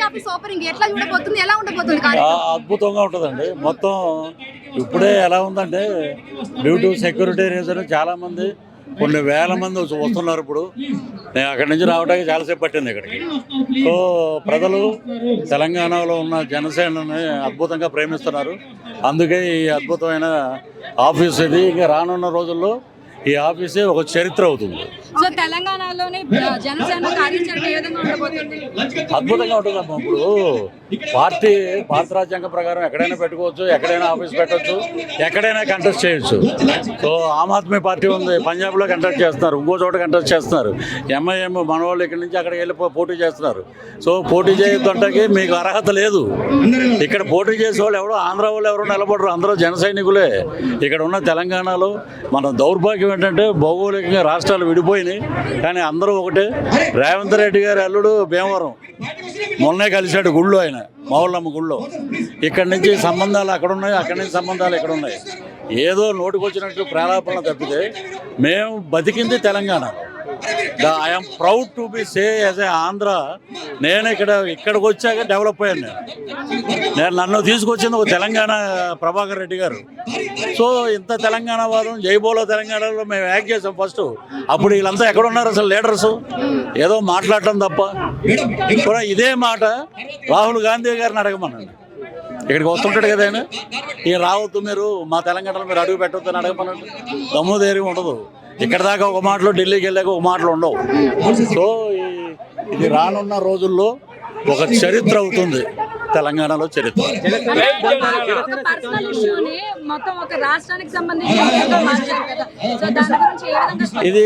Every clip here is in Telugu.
ఆఫీస్ ఓపెనింగ్ ఎట్లా చూడబోతుంది, ఎలా ఉండబోతుంది? అద్భుతంగా ఉంటుందండి. మొత్తం ఇప్పుడే ఎలా ఉందంటే డ్యూ టు సెక్యూరిటీ రీజన్ చాలామంది కొన్ని వేల మంది వస్తున్నారు. ఇప్పుడు నేను అక్కడి నుంచి రావడానికి చాలాసేపు పట్టింది ఇక్కడికి. సో ప్రజలు తెలంగాణలో ఉన్న జనసేనని అద్భుతంగా ప్రేమిస్తున్నారు. అందుకే ఈ అద్భుతమైన ఆఫీస్ ఇది. ఇంకా రానున్న రోజుల్లో ఈ ఆఫీసే ఒక చరిత్ర అవుతుంది. సో తెలంగాణలోనే జనసేన కార్యాచరణ ఏ విధంగా ఉండబోతుంది? అద్భుతంగా ఉంటుందమ్మా. ఇప్పుడు భారత రాజ్యాంగం ప్రకారం ఎక్కడైనా పెట్టుకోవచ్చు, ఎక్కడైనా ఆఫీస్ పెట్టవచ్చు, ఎక్కడైనా కంటెస్ట్ చేయొచ్చు. సో ఆమ్ ఆద్మీ పార్టీ ఉంది, పంజాబ్లో కంటెస్ట్ చేస్తున్నారు, ఇంకో చోట కంటెస్ట్ చేస్తున్నారు. ఎంఐఎం మన వాళ్ళు ఇక్కడి నుంచి అక్కడికి వెళ్ళి పోటీ చేస్తున్నారు. సో పోటీ చేయొద్దంటే మీకు అర్హత లేదు. ఇక్కడ పోటీ చేసే వాళ్ళు ఎవరో ఆంధ్ర వాళ్ళు ఎవరో నిలబడరు, అందరూ జన సైనికులే. ఇక్కడ ఉన్న తెలంగాణలో మన దౌర్భాగ్యం ఏంటంటే భౌగోళికంగా రాష్ట్రాలు విడిపోయినాయి, కానీ అందరూ ఒకటే. రేవంత్ రెడ్డి గారి అల్లుడు భీమవరం మొన్నే కలిశాడు గుళ్ళో, ఆయన మావుళ్ళమ్మ గుళ్ళో. ఇక్కడి నుంచి సంబంధాలు అక్కడ ఉన్నాయి, అక్కడి నుంచి సంబంధాలు ఇక్కడ ఉన్నాయి. ఏదో నోటికొచ్చినట్టు ప్రాలాపన తప్పితే మేము బతికింది Telangana. I'm proud to be say as a Andhra. నేను ఇక్కడికి వచ్చాక డెవలప్ అయ్యాను. నేను నన్ను తీసుకొచ్చింది ఒక తెలంగాణ ప్రభాకర్ రెడ్డి గారు. సో ఇంత తెలంగాణ వాదం జైబోలో తెలంగాణలో మేము యాక్ట్ చేసాం ఫస్ట్. అప్పుడు వీళ్ళంతా ఎక్కడున్నారు అసలు లీడర్స్? ఏదో మాట్లాడటం తప్ప. కూడా ఇదే మాట రాహుల్ గాంధీ గారిని అడగమన్నాను. ఇక్కడికి వస్తుంటాడు కదా ఆయన, ఈయన రావద్దు మీరు మా తెలంగాణలో మీరు అడుగు పెట్టవద్దు అని అడగమన్నాడు. దమ్ము ధైర్యం ఉండదు. ఇక్కడ దాకా ఒక మాటలో ఢిల్లీకి వెళ్ళాక ఒక మాటలు ఉండవు. సో ఇది రానున్న రోజుల్లో ఒక చరిత్ర అవుతుంది, తెలంగాణలో చరిత్ర. ఇది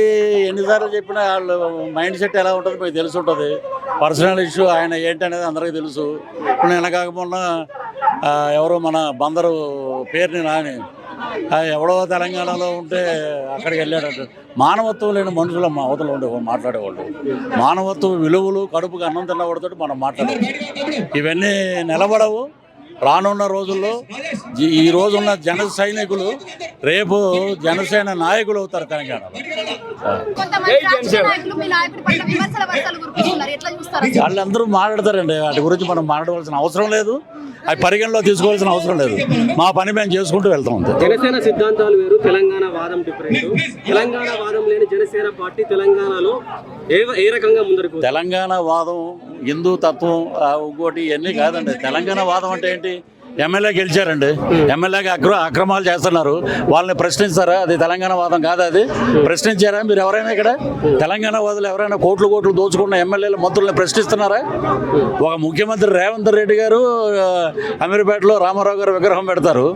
ఎన్నిసార్లు చెప్పినా వాళ్ళు మైండ్ సెట్ ఎలా ఉంటుంది మీకు తెలిసి ఉంటుంది. పర్సనల్ ఇష్యూ ఆయన ఏంటనేది అందరికీ తెలుసు. ఇప్పుడు నేను కాకపోయినా ఎవరో మన బందరు పేరుని నాని ఎవడో తెలంగాణలో ఉంటే అక్కడికి వెళ్ళాడంట. మానవత్వం లేని మనుషులు మా అవతల ఉండే మాట్లాడేవాళ్ళు. మానవత్వం విలువలు కడుపుకి అన్నం తిన్నవాడితో మనం మాట్లాడేవాళ్ళు. ఇవన్నీ నిలబడవు. రానున్న రోజుల్లో ఈ రోజున్న జన సైనికులు రేపు జనసేన నాయకులు అవుతారు తెలంగాణలో. వాళ్ళందరూ మాట్లాడతారండి, వాటి గురించి మనం మాట్లాడవలసిన అవసరం లేదు, అవి పరిగణలో తీసుకోవాల్సిన అవసరం లేదు. మా పని మేము చేసుకుంటూ వెళ్తాం అంతే. జనసేన సిద్ధాంతాలు వేరు, తెలంగాణ వాదం డిఫరెంట్. తెలంగాణ వాదం లేని జనసేన పార్టీ తెలంగాణలో ఏ రకంగా ముందరకు? తెలంగాణ వాదం హిందూ తత్వం ఇంకోటి ఇవన్నీ కాదండి. తెలంగాణ వాదం అంటే ఏంటి? ఎమ్మెల్యే గెలిచారండి, ఎమ్మెల్యేకి అక్రమాలు చేస్తున్నారు, వాళ్ళని ప్రశ్నిస్తారా? అది తెలంగాణ వాదం కాదా? అది ప్రశ్నించారా మీరు ఎవరైనా? ఇక్కడ తెలంగాణ వాదులు ఎవరైనా కోట్లు దోచుకున్న ఎమ్మెల్యేల మంత్రులను ప్రశ్నిస్తున్నారా? ఒక ముఖ్యమంత్రి రేవంత్ రెడ్డి గారు అమీర్పేటలో రామారావు గారు విగ్రహం పెడతారు,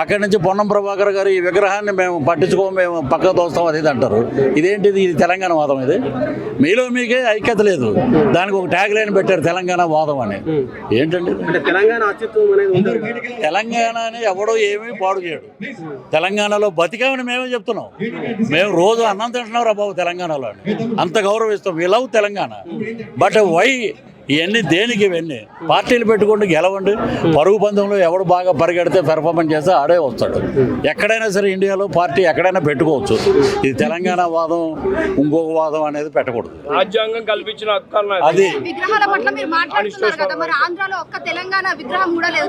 అక్కడి నుంచి పొన్నం ప్రభాకర్ గారు ఈ విగ్రహాన్ని మేము పట్టించుకోము, మేము పక్కకు తోస్తాం అది అంటారు. ఇదేంటిది? ఇది తెలంగాణ వాదం? ఇది మీలో మీకే ఐక్యత లేదు. దానికి ఒక ట్యాగ్ లైన్ పెట్టారు తెలంగాణ వాదం అని. ఏంటండి తెలంగాణ అస్తిత్వం అనేది ఉండదు. తెలంగాణని ఎవడో ఏమీ పాడు చేయడు. తెలంగాణలో బతికామని మేమే చెప్తున్నాం. మేము రోజు అన్నం తింటున్నాం రా బాబు తెలంగాణలో అని అంత గౌరవిస్తాం. We love Telangana. But why ఇవన్నీ దేనికి? ఇవన్నీ పార్టీలు పెట్టుకుంటూ గెలవండి. పరుగు పందెంలో ఎవడు బాగా పరిగెడితే పెర్ఫార్మెన్స్ చేస్తే ఆడే వస్తాడు. ఎక్కడైనా సరే ఇండియాలో పార్టీ ఎక్కడైనా పెట్టుకోవచ్చు. ఇది తెలంగాణ వాదం ఇంకొక వాదం అనేది పెట్టకూడదు. రాజ్యాంగం కల్పించిన అది విగ్రహాల పట్ల మీరు మాట్లాడుతున్నారు కదా, మరి ఆంధ్రాలో ఒక్క తెలంగాణ విగ్రహం కూడా లేదు.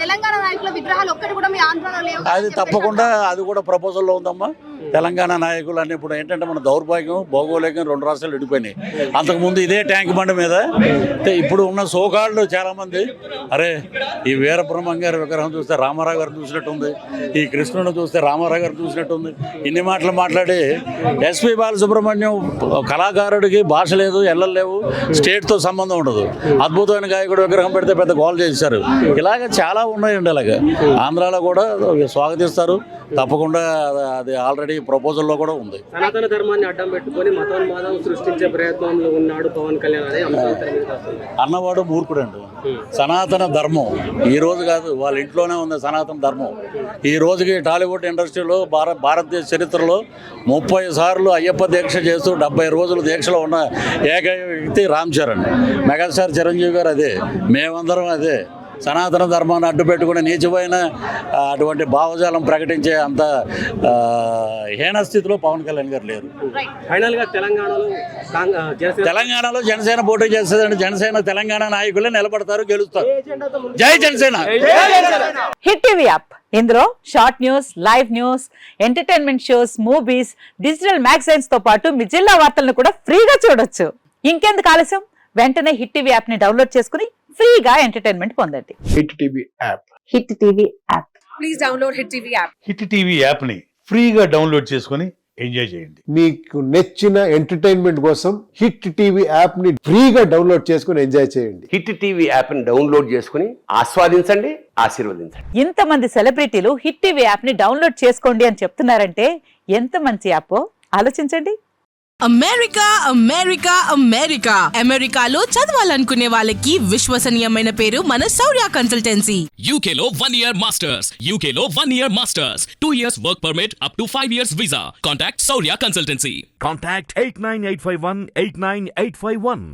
తెలంగాణ నాయకుల విగ్రహాలు ఒక్కటి కూడా మీ ఆంధ్రాలో లేవు. అది తప్పకుండా అది కూడా ప్రపోజల్లో ఉందమ్మా. తెలంగాణ నాయకులు అన్ని ఇప్పుడు ఏంటంటే మన దౌర్భాగ్యం భౌగోళికం 2 రాష్ట్రాలు విడిపోయినాయి. అంతకుముందు ఇదే ట్యాంక్ బండి మీద ఇప్పుడు ఉన్న సోకాళ్ళు చాలామంది అరే ఈ వీరబ్రహ్మం గారి విగ్రహం చూస్తే రామారావు గారు చూసినట్టుంది, ఈ కృష్ణుని చూస్తే రామారావు గారు చూసినట్టుంది, ఇన్ని మాటలు మాట్లాడి ఎస్పి బాలసుబ్రహ్మణ్యం కళాకారుడికి భాష లేదు, ఎల్లలు లేవు, స్టేట్తో సంబంధం ఉండదు. అద్భుతమైన గాయకుడు విగ్రహం పెడితే పెద్ద గోల్ చేశారు. ఇలాగ చాలా ఉన్నాయండి. అలాగే ఆంధ్రాలో కూడా స్వాగతిస్తారు తప్పకుండా. అది ఆల్రెడీ ప్రపోజల్లో కూడా ఉంది. సనాతన ధర్మాన్ని అడ్డం పెట్టుకొని మతోన్మాదం సృష్టించే ప్రయత్నంలో ఉన్నాడు పవన్ కళ్యాణ్ అన్నవాడు మూర్ఖుడండి. సనాతన ధర్మం ఈ రోజు కాదు, వాళ్ళ ఇంట్లోనే ఉంది సనాతన ధర్మం. ఈ రోజుకి టాలీవుడ్ ఇండస్ట్రీలో భారతదేశ చరిత్రలో 30 సార్లు అయ్యప్ప దీక్ష చేస్తూ 70 రోజులు దీక్షలో ఉన్న ఏకైక వ్యక్తి రామ్ చరణ్. మెగాస్టార్ చిరంజీవి గారు అదే, మేమందరం అదే. సనాతన ధర్మాన్ని అడ్డు పెట్టుకుని నీచమైన అటువంటి భావజాలం ప్రకటించే అంత హీన స్థితిలో పవన్ కళ్యాణ్ గారు లేరు. ఫైనల్ గా తెలంగాణలో జనసేన పోటీ చేస్తుందండి. జనసేన తెలంగాణ నాయకులే నిలబడతారు, గెలుస్తారు. జై జనసేన. హిట్ టీవీ యాప్ ఇందులో short news, live news, entertainment shows, movies, digital magazines తో పాటు మీ జిల్లా వార్తలను కూడా ఫ్రీగా చూడొచ్చు. ఇంకెందుకు ఆలస్యం, వెంటనే హిట్ టీవీ యాప్ ని డౌన్లోడ్ చేసుకుని ఫ్రీగా ఎంటర్టైన్మెంట్ పొందండి. Hit TV app. Hit TV app. Please download hit TV app. Hit TV యాప్ని ఫ్రీగా డౌన్లోడ్ చేసుకొని ఎంజాయ్ చేయండి. మీకు నచ్చిన ఎంటర్టైన్మెంట్ కోసం హిట్ టీవీ యాప్ ని ఫ్రీగా డౌన్లోడ్ చేసుకుని ఎంజాయ్ చేయండి. హిట్ టీవీ యాప్ ని డౌన్లోడ్ చేసుకుని ఆస్వాదించండి, ఆశీర్వదించండి. ఇంతమంది సెలబ్రిటీలు హిట్ టీవీ యాప్ ని డౌన్లోడ్ చేసుకోండి అని చెప్తున్నారంటే ఎంత మంచి యాప్ ఆలోచించండి. అమెరికా అమెరికా అమెరికా అమెరికాలో చదవాలనుకునే వాళ్ళకి విశ్వసనీయమైన పేరు మన శౌర్య కన్సల్టెన్సీ. UK లో 1 year masters, UK లో 1 year masters, 2 years work permit up to 5 years visa. Contact Saurya Consultancy. Contact 89851 89851.